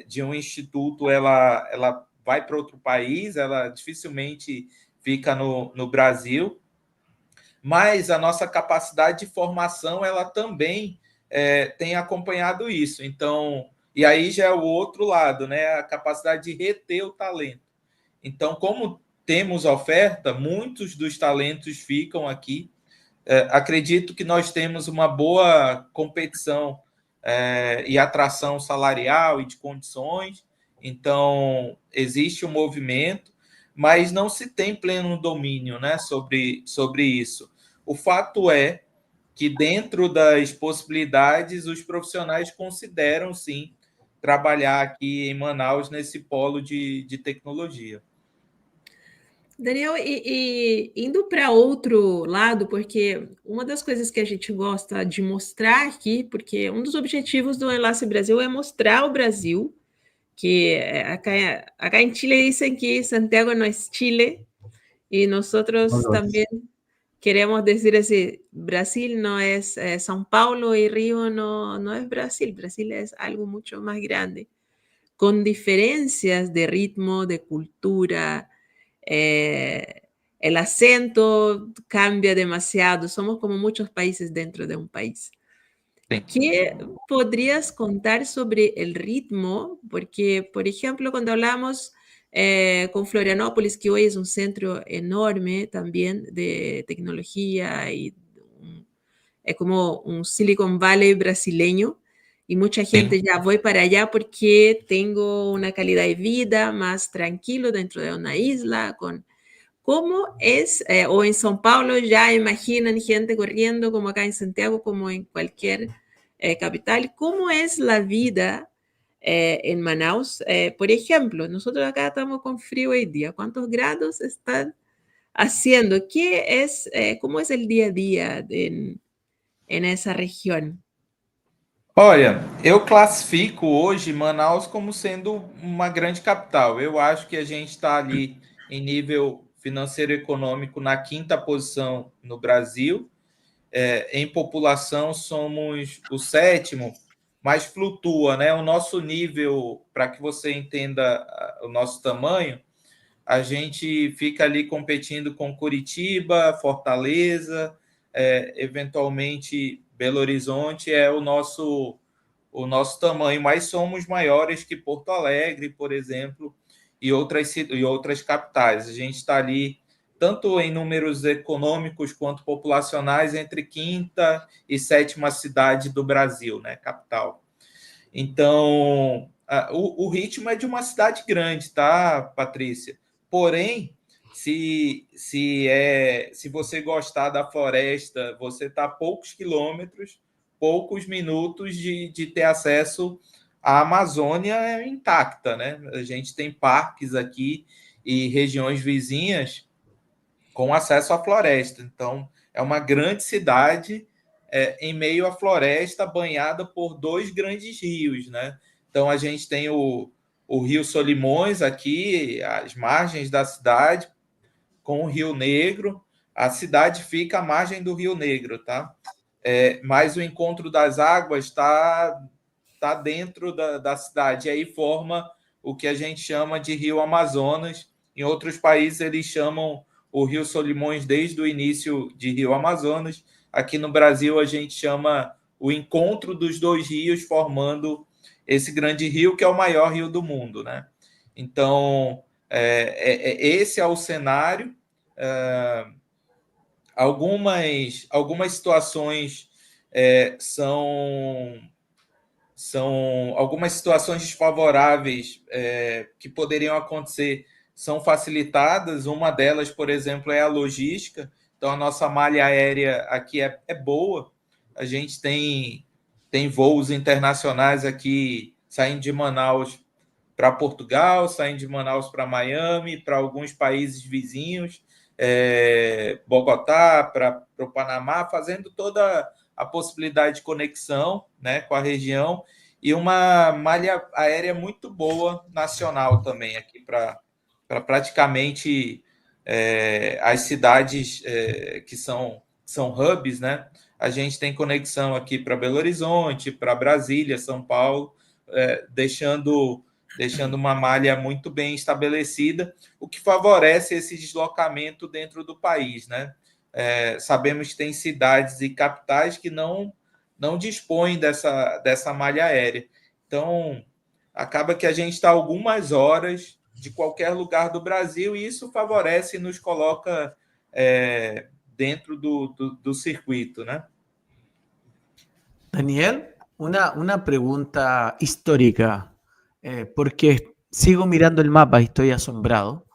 de um instituto, ela vai para outro país, ela dificilmente fica no Brasil. Mas a nossa capacidade de formação, ela também tem acompanhado isso. Então, e aí já é o outro lado, né? A capacidade de reter o talento. Então, como temos oferta, muitos dos talentos ficam aqui. Acredito que nós temos uma boa competição e atração salarial e de condições. Então, existe um movimento, mas não se tem pleno domínio, né, sobre isso. O fato é que, dentro das possibilidades, os profissionais consideram, sim, trabalhar aqui em Manaus nesse polo de tecnologia. Daniel, e indo para outro lado, porque uma das coisas que a gente gosta de mostrar aqui, porque um dos objetivos do Enlace Brasil é mostrar o Brasil, que acá em Chile dicen que Santiago no es Chile, y nosotros también queremos decir así, Brasil no es São Paulo y Río no es Brasil, Brasil es algo mucho más grande, con diferencias de ritmo, de cultura. El acento cambia demasiado, somos como muchos países dentro de un país. Sí. ¿Qué podrías contar sobre el ritmo? Porque, por ejemplo, cuando hablamos con Florianópolis, que hoy es un centro enorme también de tecnología y es como un Silicon Valley brasileño, y mucha gente ya voy para allá porque tengo una calidad de vida más tranquilo dentro de una isla. ¿Cómo es? O en São Paulo ya imaginan gente corriendo como acá en Santiago, como en cualquier capital. ¿Cómo es la vida en Manaus? Por ejemplo, nosotros acá estamos con frío hoy día. ¿Cuántos grados están haciendo? ¿Cómo es el día a día en esa región? Olha, eu classifico hoje Manaus como sendo uma grande capital. Eu acho que a gente está ali em nível financeiro e econômico na quinta posição no Brasil. Em população somos o sétimo, mas flutua, né? O nosso nível, para que você entenda o nosso tamanho, a gente fica ali competindo com Curitiba, Fortaleza, eventualmente Belo Horizonte é o nosso tamanho, mas somos maiores que Porto Alegre, por exemplo, e outras capitais. A gente está ali, tanto em números econômicos quanto populacionais, entre quinta e sétima cidade do Brasil, né, capital. Então, o ritmo é de uma cidade grande, tá, Patrícia? Porém, se você gostar da floresta, você está a poucos quilômetros, poucos minutos de ter acesso à Amazônia intacta, né? A gente tem parques aqui e regiões vizinhas com acesso à floresta. Então, é uma grande cidade em meio à floresta, banhada por dois grandes rios, né? Então, a gente tem o Rio Solimões aqui, as margens da cidade, com o Rio Negro. A cidade fica à margem do Rio Negro, tá? Mas o encontro das águas está dentro da cidade, e aí forma o que a gente chama de Rio Amazonas. Em outros países, eles chamam o Rio Solimões desde o início de Rio Amazonas. Aqui no Brasil, a gente chama o encontro dos dois rios, formando esse grande rio, que é o maior rio do mundo, né? Então, esse é o cenário. Algumas situações são algumas situações desfavoráveis que poderiam acontecer, são facilitadas. Uma delas, por exemplo, é a logística. Então, a nossa malha aérea aqui é boa. A gente tem voos internacionais aqui saindo de Manaus para Portugal, saindo de Manaus para Miami, para alguns países vizinhos, Bogotá, para o Panamá, fazendo toda a possibilidade de conexão, né, com a região, e uma malha aérea muito boa nacional também aqui para praticamente as cidades que são hubs, né? A gente tem conexão aqui para Belo Horizonte, para Brasília, São Paulo, deixando uma malha muito bem estabelecida, o que favorece esse deslocamento dentro do país, né? Sabemos que tem cidades e capitais que não dispõem dessa malha aérea. Então, acaba que a gente está algumas horas de qualquer lugar do Brasil, e isso favorece e nos coloca dentro do circuito, né? Daniel, una pregunta histórica, porque sigo mirando el mapa y estoy asombrado.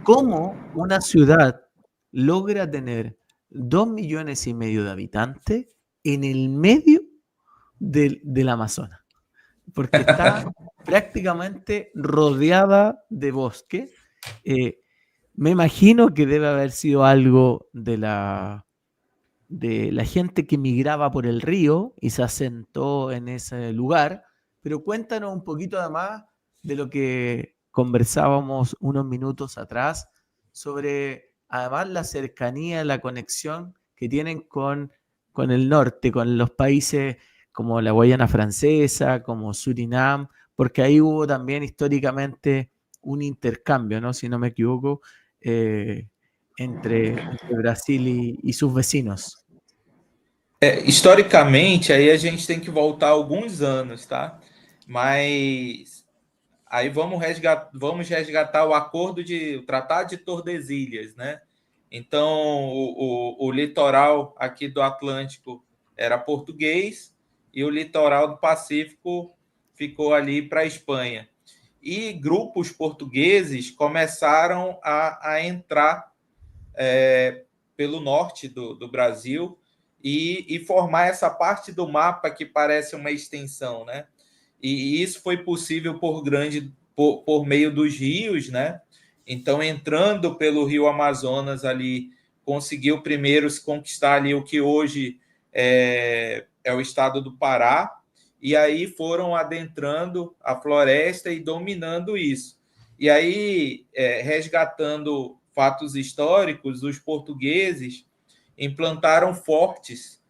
¿Cómo una ciudad logra tener 2,5 millones de habitantes en el medio del Amazonas? Porque está prácticamente rodeada de bosque. Me imagino que debe haber sido algo de la gente que migraba por el río y se asentó en ese lugar, pero cuéntanos un poquito además de lo que conversábamos unos minutos atrás sobre además la cercanía, la conexión que tienen con el norte, con los países como la Guayana Francesa, como Surinam, porque ahí hubo también históricamente un intercambio, ¿no? Si no me equivoco, entre Brasil y sus vecinos. Historicamente, aí a gente tem que voltar alguns anos, tá? Mas aí vamos resgatar o Tratado de Tordesilhas, né? Então, o litoral aqui do Atlântico era português e o litoral do Pacífico ficou ali para a Espanha. E grupos portugueses começaram a entrar pelo norte do Brasil e formar essa parte do mapa que parece uma extensão, né? E isso foi possível por meio dos rios, né? Então, entrando pelo Rio Amazonas ali, conseguiu primeiro se conquistar ali o que hoje é o estado do Pará, e aí foram adentrando a floresta e dominando isso. E aí, resgatando fatos históricos, os portugueses implantaram fortes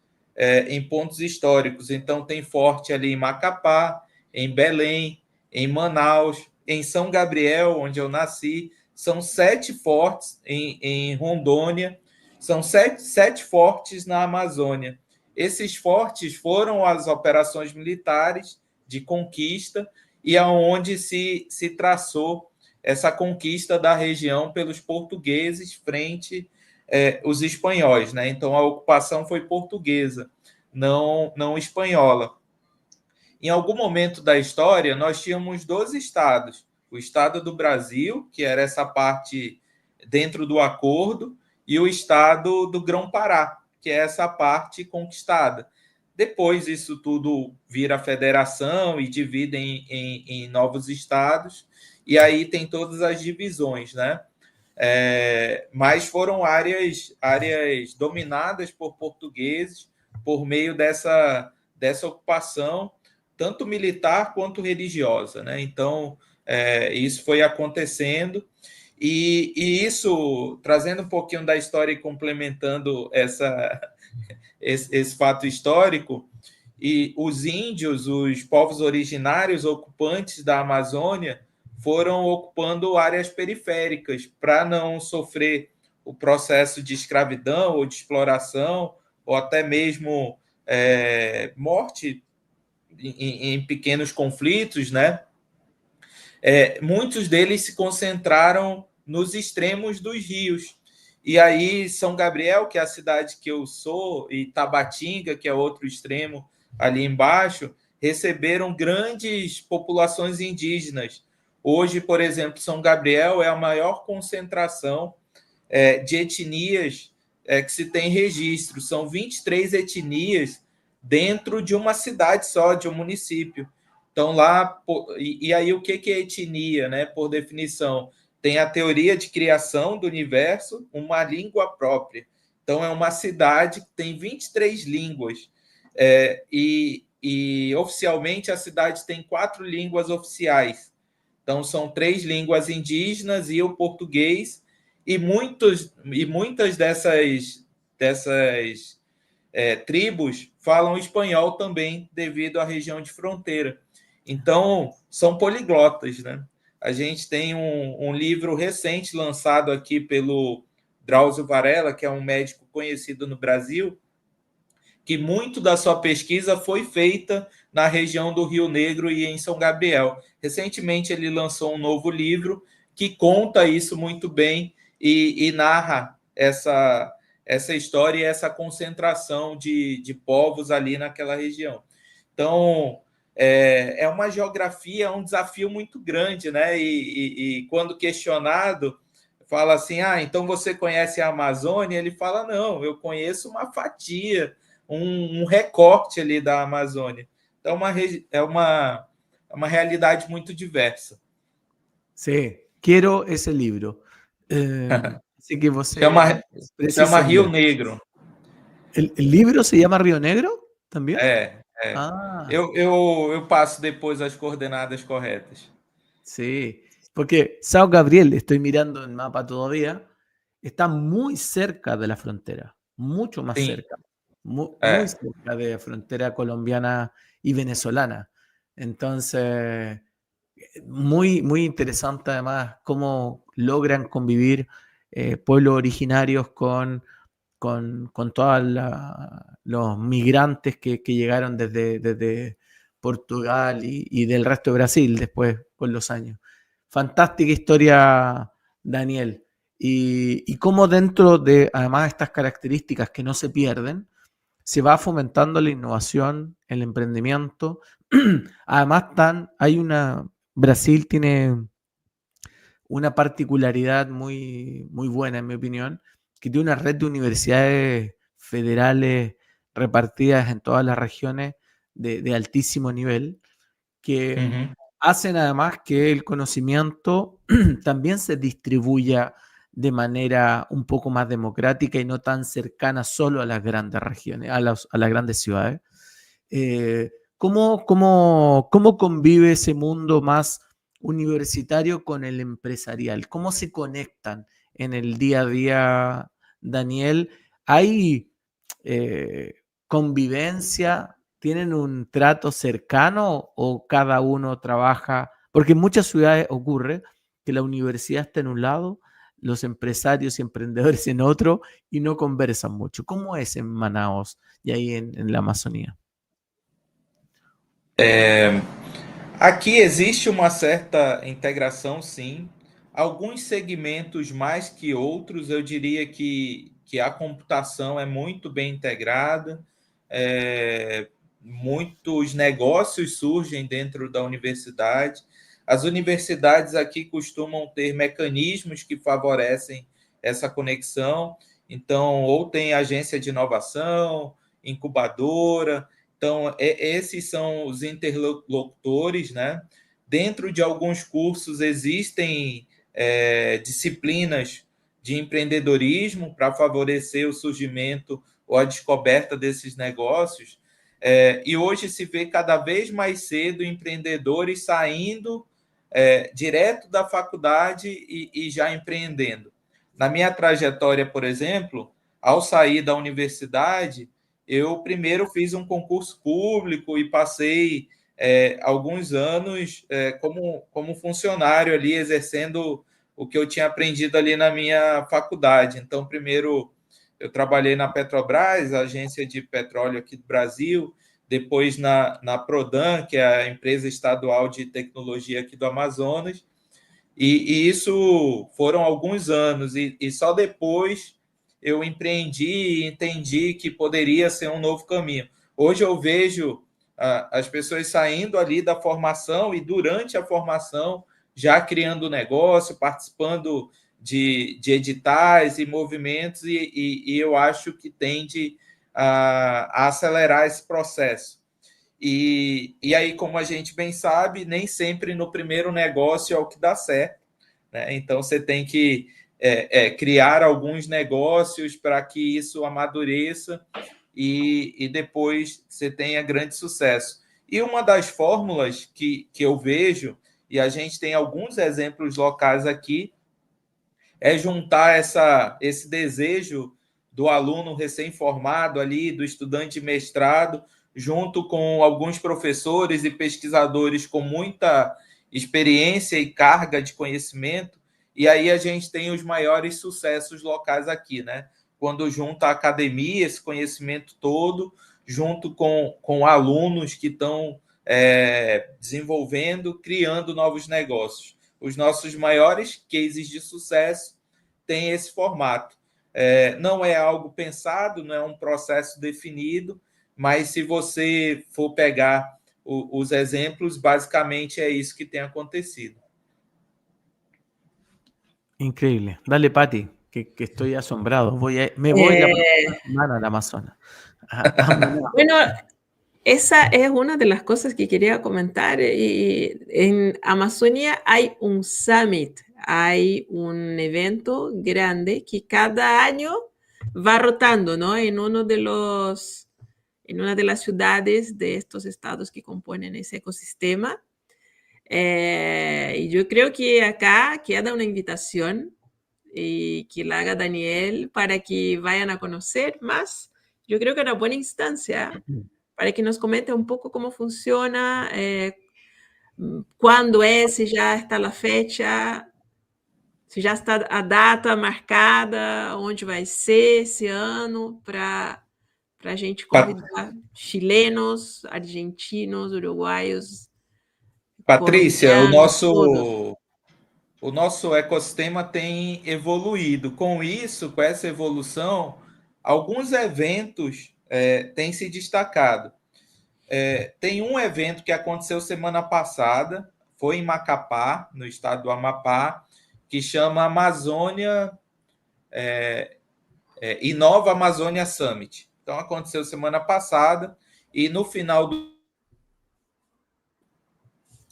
em pontos históricos. Então, tem forte ali em Macapá, em Belém, em Manaus, em São Gabriel, onde eu nasci. São 7 fortes em Rondônia, são 7 fortes na Amazônia. Esses fortes foram as operações militares de conquista e aonde se traçou essa conquista da região pelos portugueses frente os espanhóis, né? Então, a ocupação foi portuguesa, não espanhola. Em algum momento da história, nós tínhamos 2 estados. O estado do Brasil, que era essa parte dentro do acordo, e o estado do Grão-Pará, que é essa parte conquistada. Depois, isso tudo vira federação e divide em novos estados, e aí tem todas as divisões, né? Mas foram áreas dominadas por portugueses por meio dessa ocupação, tanto militar quanto religiosa, né? Então, isso foi acontecendo, e isso, trazendo um pouquinho da história e complementando esse fato histórico, e os índios, os povos originários ocupantes da Amazônia, foram ocupando áreas periféricas para não sofrer o processo de escravidão ou de exploração, ou até mesmo morte em pequenos conflitos, né? Muitos deles se concentraram nos extremos dos rios. E aí, São Gabriel, que é a cidade que eu sou, e Tabatinga, que é outro extremo ali embaixo, receberam grandes populações indígenas. Hoje, por exemplo, São Gabriel é a maior concentração de etnias que se tem registro. São 23 etnias dentro de uma cidade só, de um município. Então, lá... E aí, o que é etnia, né? Por definição, tem a teoria de criação do universo, uma língua própria. Então, é uma cidade que tem 23 línguas. E oficialmente, a cidade tem 4 línguas oficiais. Então, são 3 línguas indígenas e o português, e muitas dessas tribos falam espanhol também, devido à região de fronteira. Então, são poliglotas, né? A gente tem um livro recente lançado aqui pelo Drauzio Varela, que é um médico conhecido no Brasil, que muito da sua pesquisa foi feita na região do Rio Negro e em São Gabriel. Recentemente, ele lançou um novo livro que conta isso muito bem e narra essa história e essa concentração de povos ali naquela região. Então, é uma geografia, um desafio muito grande, né? E quando questionado, fala assim, então você conhece a Amazônia? Ele fala, não, eu conheço uma fatia, um recorte ali da Amazônia. Então, é uma realidade muito diversa. Sí, quiero ese libro. Así que você chama Rio Negro. ¿El libro se llama Río Negro también? Eu passo depois as coordenadas corretas. Sí, porque São Gabriel, estoy mirando el mapa todavía, está muy cerca de la frontera, mucho más cerca, muy cerca de la frontera colombiana y venezolana. Entonces, muy, muy interesante además cómo logran convivir pueblos originarios con todos los migrantes que llegaron desde Portugal y del resto de Brasil después con los años. Fantástica historia, Daniel. Y cómo dentro de, además, estas características que no se pierden, se va fomentando la innovación, el emprendimiento. Además, Brasil tiene una particularidad muy, muy buena, en mi opinión, que tiene una red de universidades federales repartidas en todas las regiones de altísimo nivel, que hacen además que el conocimiento también se distribuya de manera un poco más democrática y no tan cercana solo a las grandes regiones, a las grandes ciudades. ¿Cómo convive ese mundo más universitario con el empresarial? ¿Cómo se conectan en el día a día, Daniel? ¿Hay convivencia? ¿Tienen un trato cercano o cada uno trabaja? Porque en muchas ciudades ocurre que la universidad está en un lado, los empresarios y emprendedores en otro, y no conversan mucho. ¿Cómo es en Manaos y ahí en la Amazonía? Aqui existe uma certa integração, sim. Alguns segmentos mais que outros, eu diria que a computação é muito bem integrada, muitos negócios surgem dentro da universidade. As universidades aqui costumam ter mecanismos que favorecem essa conexão. Então, ou tem agência de inovação, incubadora. Então, esses são os interlocutores, né? Dentro de alguns cursos existem disciplinas de empreendedorismo para favorecer o surgimento ou a descoberta desses negócios. E hoje se vê cada vez mais cedo empreendedores saindo direto da faculdade e já empreendendo. Na minha trajetória, por exemplo, ao sair da universidade, eu primeiro fiz um concurso público e passei alguns anos como funcionário ali, exercendo o que eu tinha aprendido ali na minha faculdade. Então, primeiro eu trabalhei na Petrobras, a agência de petróleo aqui do Brasil, depois na Prodan, que é a empresa estadual de tecnologia aqui do Amazonas, e isso foram alguns anos, e só depois eu empreendi e entendi que poderia ser um novo caminho. Hoje eu vejo as pessoas saindo ali da formação e durante a formação já criando negócio, participando de editais e movimentos, e eu acho que tende a acelerar esse processo. E aí, como a gente bem sabe, nem sempre no primeiro negócio é o que dá certo, né? Então, você tem que criar alguns negócios para que isso amadureça e depois você tenha grande sucesso. E uma das fórmulas que eu vejo, e a gente tem alguns exemplos locais aqui, é juntar esse desejo do aluno recém-formado ali, do estudante de mestrado, junto com alguns professores e pesquisadores com muita experiência e carga de conhecimento, e aí a gente tem os maiores sucessos locais aqui, né? Quando junta a academia, esse conhecimento todo, junto com alunos que estão desenvolvendo, criando novos negócios. Os nossos maiores cases de sucesso têm esse formato. Não é algo pensado, não é um processo definido, mas se você for pegar os exemplos, basicamente é isso que tem acontecido. Increíble. Dale, Pati, que estoy asombrado. Me voy la próxima semana al Amazonas. Bueno, esa es una de las cosas que quería comentar. Y en Amazonia hay un summit, hay un evento grande que cada año va rotando, ¿no? En una de las ciudades de estos estados que componen ese ecosistema. Y yo creo que acá queda una invitación y que la haga Daniel para que vayan a conocer más. Yo creo que es una buena instancia para que nos comente un poco cómo funciona, cuándo es, si ya está la fecha, si já está a data marcada, onde vai ser esse ano, para a gente convidar chilenos, argentinos, uruguaios. Patrícia, o nosso ecossistema tem evoluído. Com isso, com essa evolução, alguns eventos têm se destacado. Tem um evento que aconteceu semana passada, foi em Macapá, no estado do Amapá, que chama Amazônia Inova Amazônia Summit. Então, aconteceu semana passada e no final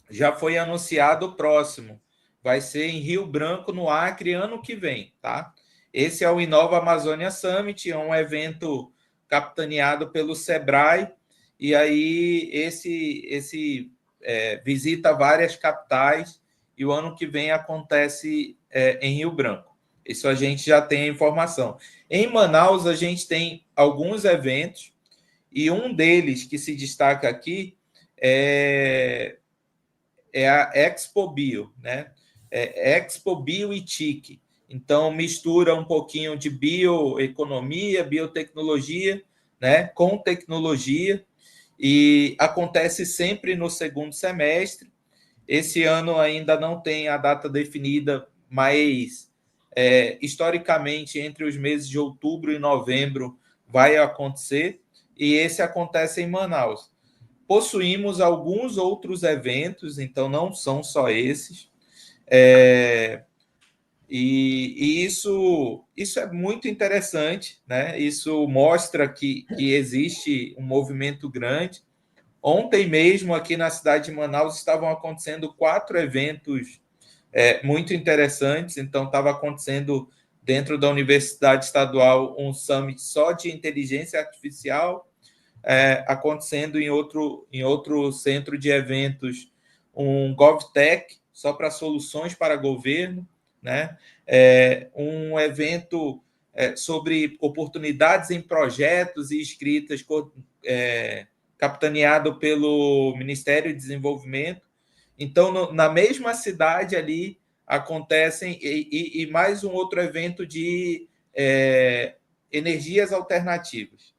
já foi anunciado o próximo. Vai ser em Rio Branco, no Acre, ano que vem, tá? Esse é o Inova Amazônia Summit, é um evento capitaneado pelo Sebrae, e aí visita várias capitais, e o ano que vem acontece em Rio Branco. Isso a gente já tem a informação. Em Manaus, a gente tem alguns eventos, e um deles que se destaca aqui é a Expo Bio, né? Expo Bio e TIC. Então, mistura um pouquinho de bioeconomia, biotecnologia, né, com tecnologia, e acontece sempre no segundo semestre. Esse ano ainda não tem a data definida, mas historicamente, entre os meses de outubro e novembro, vai acontecer, e esse acontece em Manaus. Possuímos alguns outros eventos, então não são só esses. E isso é muito interessante, né? Isso mostra que existe um movimento grande. Ontem mesmo, aqui na cidade de Manaus, estavam acontecendo 4 eventos muito interessantes. Então, estava acontecendo dentro da Universidade Estadual um summit só de inteligência artificial, acontecendo em outro centro de eventos um GovTech, só para soluções para governo, né? Um evento sobre oportunidades em projetos e escritas, capitaneado pelo Ministério de Desenvolvimento. Então, na mesma cidade ali, acontecem, e mais um outro evento de energias alternativas.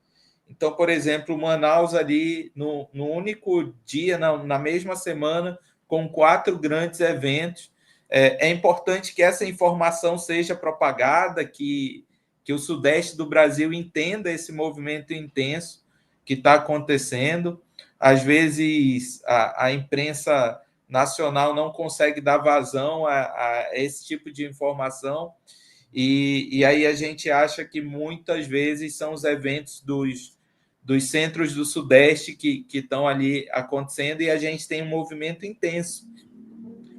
Então, por exemplo, Manaus ali, no único dia, na mesma semana, com 4 grandes eventos. É importante que essa informação seja propagada, que o Sudeste do Brasil entenda esse movimento intenso que está acontecendo. Às vezes, a imprensa nacional não consegue dar vazão a esse tipo de informação, e aí a gente acha que muitas vezes são os eventos dos centros do Sudeste que estão ali acontecendo, e a gente tem um movimento intenso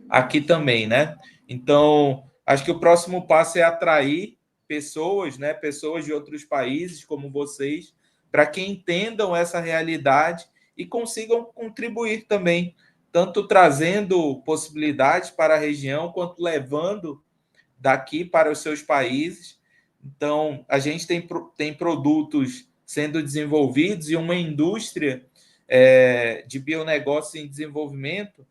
aqui também, né? Então, acho que o próximo passo é atrair pessoas, né? Pessoas de outros países como vocês, para que entendam essa realidade e consigam contribuir também, tanto trazendo possibilidades para a região, quanto levando daqui para os seus países. Então, a gente tem produtos sendo desenvolvidos e uma indústria de bionegócio em desenvolvimento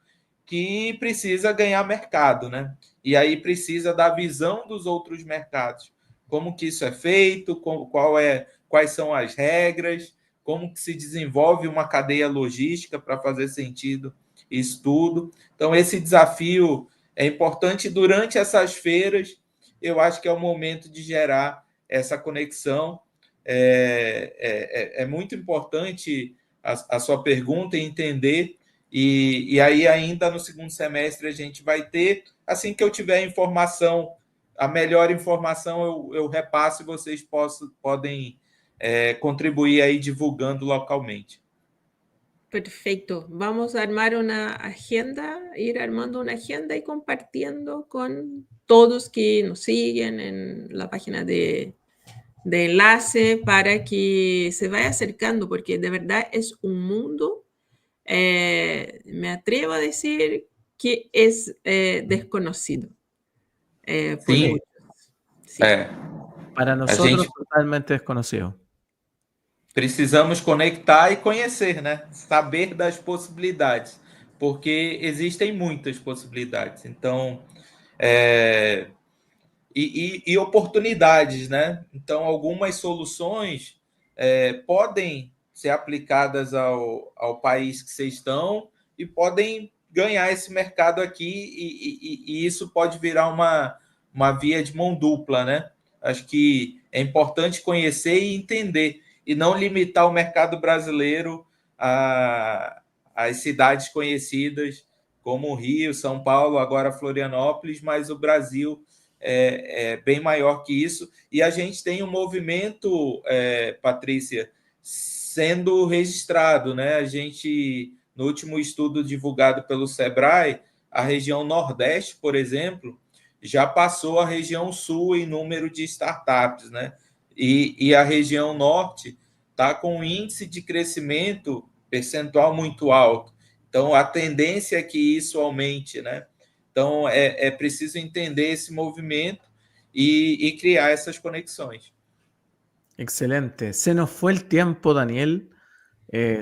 que precisa ganhar mercado, né? E aí precisa da visão dos outros mercados. Como que isso é feito, quais são as regras, como que se desenvolve uma cadeia logística para fazer sentido isso tudo. Então, esse desafio é importante. Durante essas feiras, eu acho que é o momento de gerar essa conexão. É muito importante a sua pergunta e entender, e aí ainda no segundo semestre a gente vai ter, assim que eu tiver a informação, a melhor informação eu repasso, e vocês podem contribuir aí divulgando localmente. Perfecto. Vamos a armar una agenda, ir armando una agenda y compartiendo con todos que nos siguen en la página de enlace para que se vaya acercando, porque de verdad es un mundo, me atrevo a decir que es desconocido. Por Sim, muchos. Sí. Para nosotros totalmente desconocido. Precisamos conectar e conhecer, né? Saber das possibilidades, porque existem muitas possibilidades. Então, e oportunidades, né? Então, algumas soluções podem ser aplicadas ao país que vocês estão e podem ganhar esse mercado aqui, e isso pode virar uma via de mão dupla, né? Acho que é importante conhecer e entender, e não limitar o mercado brasileiro às cidades conhecidas como Rio, São Paulo, agora Florianópolis, mas o Brasil é bem maior que isso. E a gente tem um movimento, Patrícia, sendo registrado, né? A gente, no último estudo divulgado pelo Sebrae, a região Nordeste, por exemplo, já passou a região Sul em número de startups, né? E a região Norte está com um índice de crescimento percentual muito alto. Então, a tendência é que isso aumente, né? Então, é preciso entender esse movimento y criar esas conexiones. Excelente. Se nos fue el tiempo, Daniel.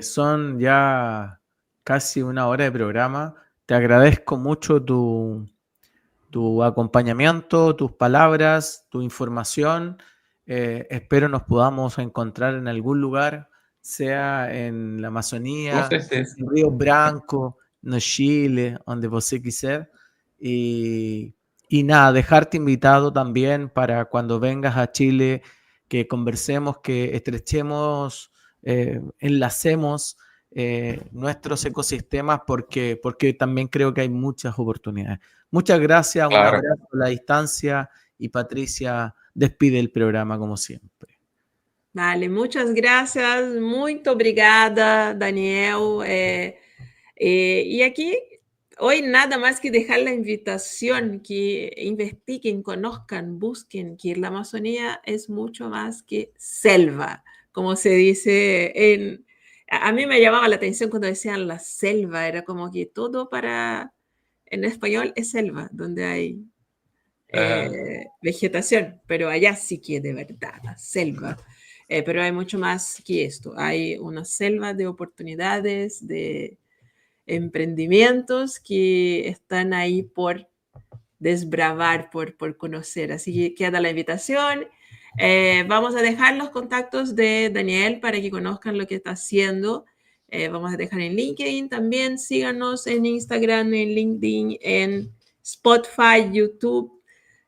Son ya casi una hora de programa. Te agradezco mucho tu acompañamiento, tus palabras, tu información. Espero nos podamos encontrar en algún lugar, sea en la Com Amazonía, certeza. en Río Branco, en Chile, donde você quiser. Y nada, dejarte invitado también para cuando vengas a Chile, que conversemos, que estrechemos, enlacemos nuestros ecosistemas, porque también creo que hay muchas oportunidades. Muchas gracias, un Claro. abrazo a la distancia y Patricia despide el programa como siempre. Vale, muchas gracias, muito obrigada, Daniel. Y aquí, hoy nada más que dejar la invitación, que investiguen, conozcan, busquen, que la Amazonía es mucho más que selva, como se dice en... A mí me llamaba la atención cuando decían la selva, era como que todo para... En español es selva, donde hay vegetación, pero allá sí que de verdad, la selva. Pero hay mucho más que esto. Hay una selva de oportunidades, de emprendimientos que están ahí por desbravar, por conocer. Así que queda la invitación. Vamos a dejar los contactos de Daniel para que conozcan lo que está haciendo. Vamos a dejar en LinkedIn también. Síganos en Instagram, en LinkedIn, en Spotify, YouTube.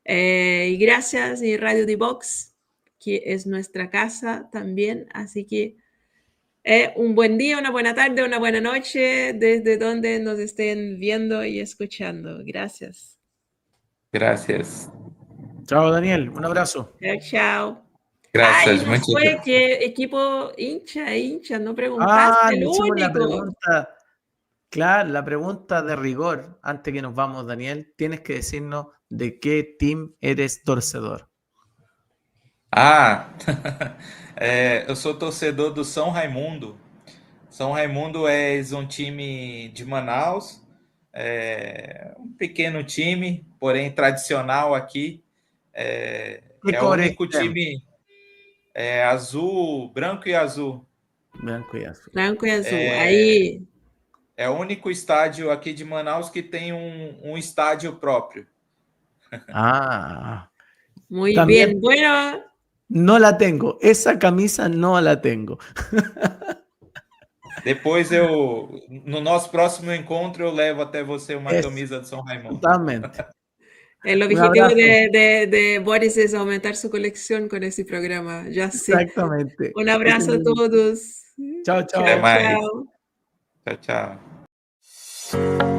Y gracias, y Radio Divox, que es nuestra casa también. Así que un buen día, una buena tarde, una buena noche, desde donde nos estén viendo y escuchando. Gracias. Gracias. Chao, Daniel. Un abrazo. Chao, chao. Gracias. Ay, no Muchas fue gracias. que equipo hincha, no preguntaste Ah, el le hicimos la único. pregunta. Claro, la pregunta de rigor, antes que nos vamos, Daniel, tienes que decirnos de qué team eres torcedor. Eu sou torcedor do São Raimundo. São Raimundo é um time de Manaus, um pequeno time, porém tradicional aqui. É o único time azul, branco e azul. Branco y azul. Blanco y azul. Ahí. É o único estádio aqui de Manaus que tem um estádio próprio. Ah, Muy también bien. Bueno, no la tengo. Esa camisa no la tengo. Depois no nosso próximo encontro, eu levo até você uma camisa do São Raimundo. Totalmente. el Un objetivo abrazo. de Boris es aumentar su colección con ese programa. Ya sé. Exactamente. Un abrazo a todos. Chao, chao. Até mais. Chao. Tchau, tchau.